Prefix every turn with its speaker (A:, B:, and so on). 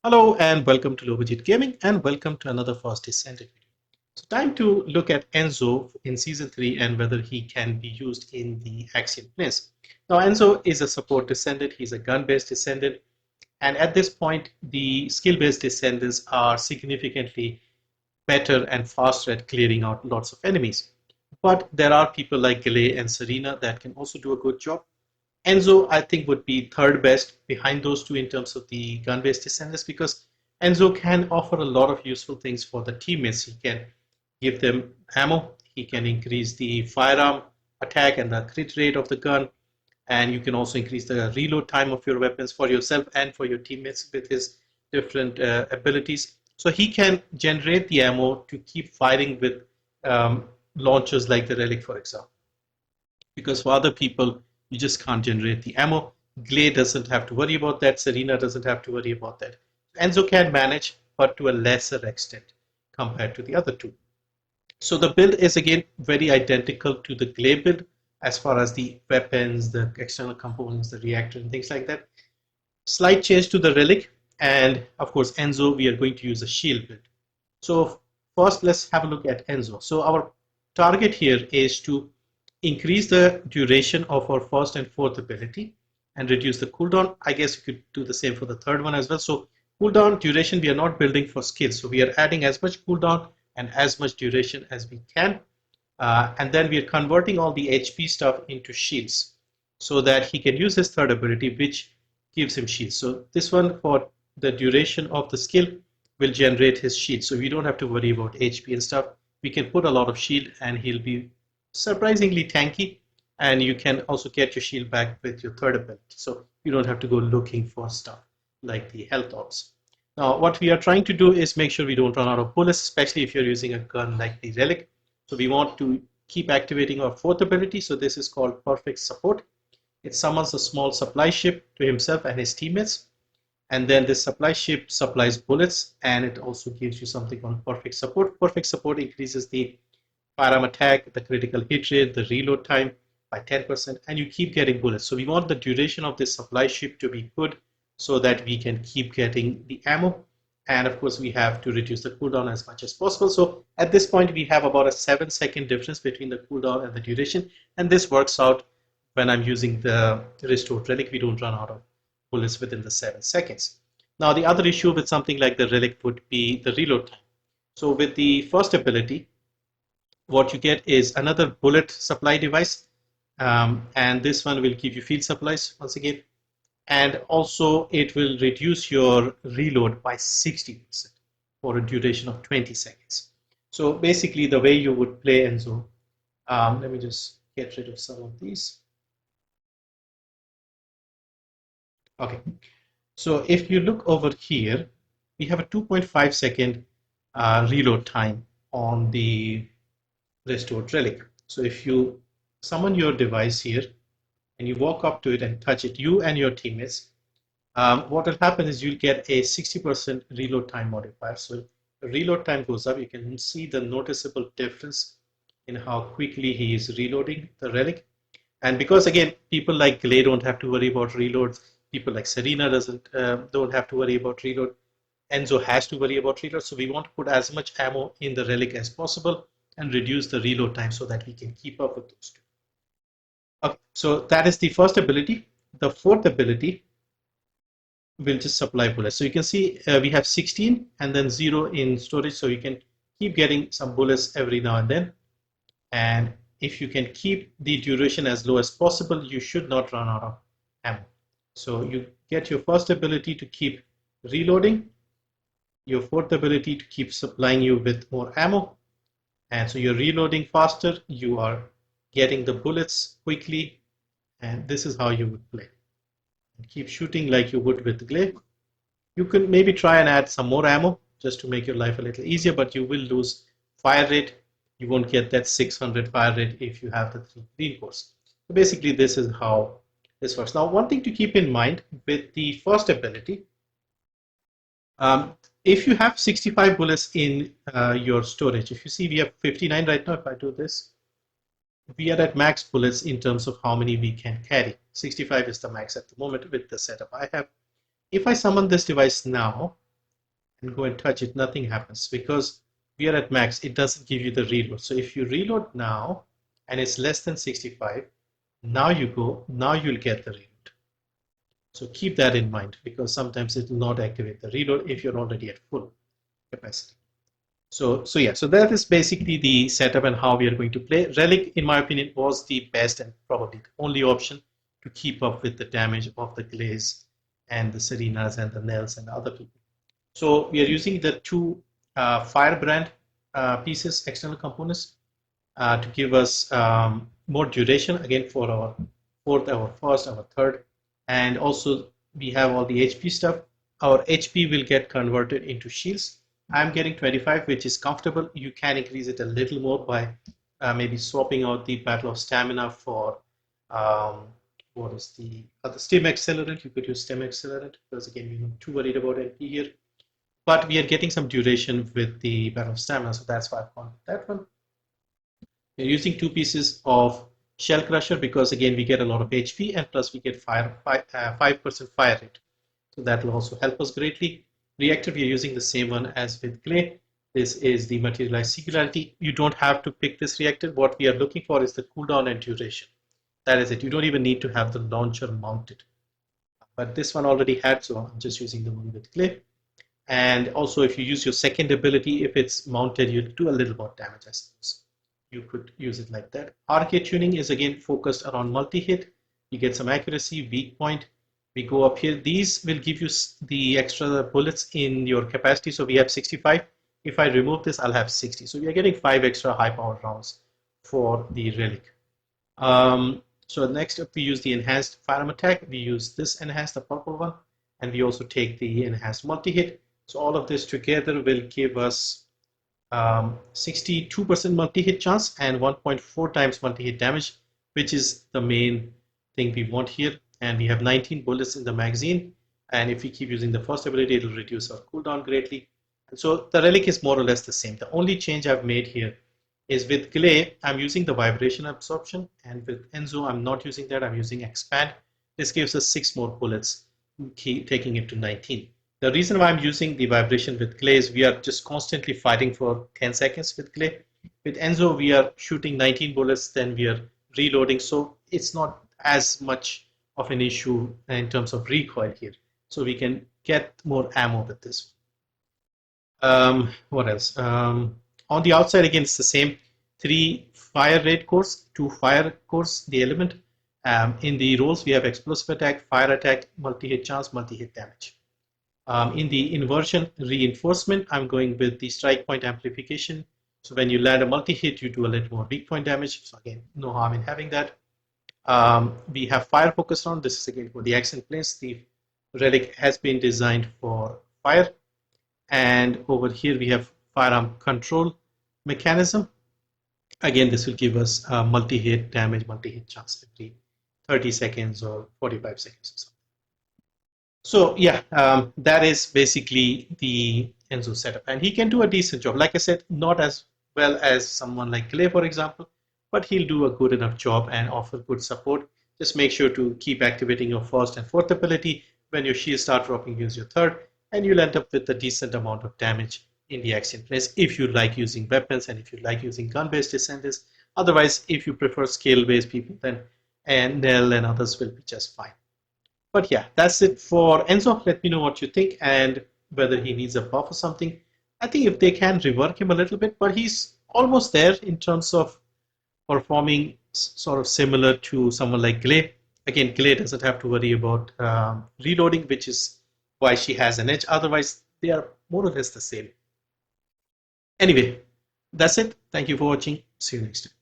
A: Hello and welcome to Lobajit Gaming and welcome to another Fast Descendant video. So time to look at Enzo in Season 3 and whether he can be used in the Axion Plains. Now Enzo is a support Descendant, he's a gun-based Descendant, and at this point the skill-based Descendants are significantly better and faster at clearing out lots of enemies. But there are people like Gale and Serena that can also do a good job. Enzo, I think, would be third best behind those two in terms of the gun-based Descendants because Enzo can offer a lot of useful things for the teammates. He can give them ammo, he can increase the firearm attack and the crit rate of the gun, and you can also increase the reload time of your weapons for yourself and for your teammates with his different abilities. So he can generate the ammo to keep firing with launchers like the Relic, for example. Because for other people, you just can't generate the ammo. Glay doesn't have to worry about that. Serena doesn't have to worry about that. Enzo can manage, but to a lesser extent compared to the other two. So the build is again very identical to the Glay build as far as the weapons, the external components, the reactor, and things like that. Slight change to the Relic, and of course Enzo, we are going to use a shield build. So first, let's have a look at Enzo. So our target here is to increase the duration of our first and fourth ability and reduce the cooldown. I guess you could do the same for the third one as well. So cooldown duration, we are not building for skills. So we are adding as much cooldown and as much duration as we can. And then we are converting all the HP stuff into shields so that he can use his third ability, which gives him shields. So this one for the duration of the skill will generate his shield. So we don't have to worry about HP and stuff. We can put a lot of shield and he'll be surprisingly tanky, and you can also get your shield back with your third ability. So you don't have to go looking for stuff like the health orbs. Now what we are trying to do is make sure we don't run out of bullets, especially if you're using a gun like the Relic. So we want to keep activating our fourth ability. So this is called Perfect Support. It summons a small supply ship to himself and his teammates. And then this supply ship supplies bullets, and it also gives you something called Perfect Support. Perfect Support increases the firearm attack, the critical hit rate, the reload time by 10%, and you keep getting bullets. So we want the duration of this supply ship to be good so that we can keep getting the ammo. And of course, we have to reduce the cooldown as much as possible. So at this point, we have about a 7-second difference between the cooldown and the duration. And this works out when I'm using the restored Relic. We don't run out of bullets within the 7 seconds. Now, the other issue with something like the Relic would be the reload time. So with the first ability, what you get is another bullet supply device, and this one will give you field supplies once again, and also it will reduce your reload by 60% for a duration of 20 seconds. So basically the way you would play Enzo, let me just get rid of some of these. Okay, so if you look over here, we have a 2.5 second reload time on the restored Relic. So if you summon your device here and you walk up to it and touch it, you and your teammates, what will happen is you'll get a 60% reload time modifier. So the reload time goes up. You can see the noticeable difference in how quickly he is reloading the Relic. And because again, people like Glay don't have to worry about reloads, people like Serena don't have to worry about reload. Enzo has to worry about reload. So we want to put as much ammo in the Relic as possible and reduce the reload time so that we can keep up with those two. Okay, so that is the first ability. The fourth ability will just supply bullets. So you can see we have 16 and then 0 in storage, so you can keep getting some bullets every now and then. And if you can keep the duration as low as possible, you should not run out of ammo. So you get your first ability to keep reloading, your fourth ability to keep supplying you with more ammo, and so you're reloading faster, you are getting the bullets quickly, and this is how you would play. And keep shooting like you would with Glay. You can maybe try and add some more ammo just to make your life a little easier, but you will lose fire rate. You won't get that 600 fire rate if you have the 3 green cores. So basically, this is how this works. Now, one thing to keep in mind with the first ability, if you have 65 bullets in your storage, if you see we have 59 right now, if I do this, we are at max bullets in terms of how many we can carry. 65 is the max at the moment with the setup I have. If I summon this device now, and go and touch it, nothing happens because we are at max. It doesn't give you the reload. So if you reload now and it's less than 65, now you go, now you'll get the reload. So keep that in mind because sometimes it will not activate the reload if you're already at full capacity. So that is basically the setup and how we are going to play. Relic, in my opinion, was the best and probably the only option to keep up with the damage of the Glaze and the Serenas and the Nels and other people. So we are using the two Firebrand pieces, external components, to give us more duration again for our fourth, our first, our third, and also we have all the HP stuff. Our HP will get converted into shields. I'm getting 25, which is comfortable. You can increase it a little more by maybe swapping out the Battle of Stamina for what is the Stim Accelerant. You could use Stim Accelerant because again, you're not too worried about NP here. But we are getting some duration with the Battle of Stamina, so that's why I've gone with that one. We're using two pieces of Shell Crusher because again, we get a lot of HP and plus we get 5% fire rate. So that will also help us greatly. Reactor, we are using the same one as with Clay. This is the Materialized Singularity. You don't have to pick this reactor. What we are looking for is the cooldown and duration. That is it. You don't even need to have the launcher mounted. But this one already had, so I'm just using the one with Clay. And also, if you use your second ability, if it's mounted, you do a little more damage, I suppose. You could use it like that. Arche Tuning is again focused around multi-hit. You get some accuracy, weak point. We go up here. These will give you the extra bullets in your capacity. So we have 65. If I remove this, I'll have 60. So we are getting 5 extra high-powered rounds for the Relic. So next up, we use the enhanced firearm attack. We use this enhanced, the purple one, and we also take the enhanced multi-hit. So all of this together will give us 62% multi-hit chance and 1.4 times multi-hit damage, which is the main thing we want here. And we have 19 bullets in the magazine. And if we keep using the first ability, it will reduce our cooldown greatly. And so the Relic is more or less the same. The only change I've made here is with Clay, I'm using the vibration absorption. And with Enzo, I'm not using that. I'm using expand. This gives us 6 more bullets, taking it to 19. The reason why I'm using the vibration with Clay is we are just constantly fighting for 10 seconds with Clay. With Enzo, we are shooting 19 bullets, then we are reloading. So it's not as much of an issue in terms of recoil here. So we can get more ammo with this. What else? On the outside, again, it's the same. 3 fire rate cores, 2 fire cores, the element. In the roles, we have explosive attack, fire attack, multi-hit chance, multi-hit damage. In the inversion reinforcement, I'm going with the strike point amplification. So when you land a multi-hit, you do a little more weak point damage. So again, no harm in having that. We have fire focus round. This is again for the Axion Plains. The Relic has been designed for fire. And over here we have firearm control mechanism. Again, this will give us multi-hit damage, multi-hit chance every 30 seconds or 45 seconds or something. So yeah, that is basically the Enzo setup, and he can do a decent job. Like I said, not as well as someone like Clay, for example, but he'll do a good enough job and offer good support. Just make sure to keep activating your first and fourth ability. When your shields start dropping, use your third, and you'll end up with a decent amount of damage in the Axion Plains if you like using weapons and if you like using gun-based Descendants. Otherwise, if you prefer scale-based people, then Nell and others will be just fine. But yeah, that's it for Enzo. Let me know what you think and whether he needs a buff or something. I think if they can rework him a little bit, but he's almost there in terms of performing sort of similar to someone like Clay. Again, Clay doesn't have to worry about reloading, which is why she has an edge. Otherwise, they are more or less the same. Anyway, that's it. Thank you for watching. See you next time.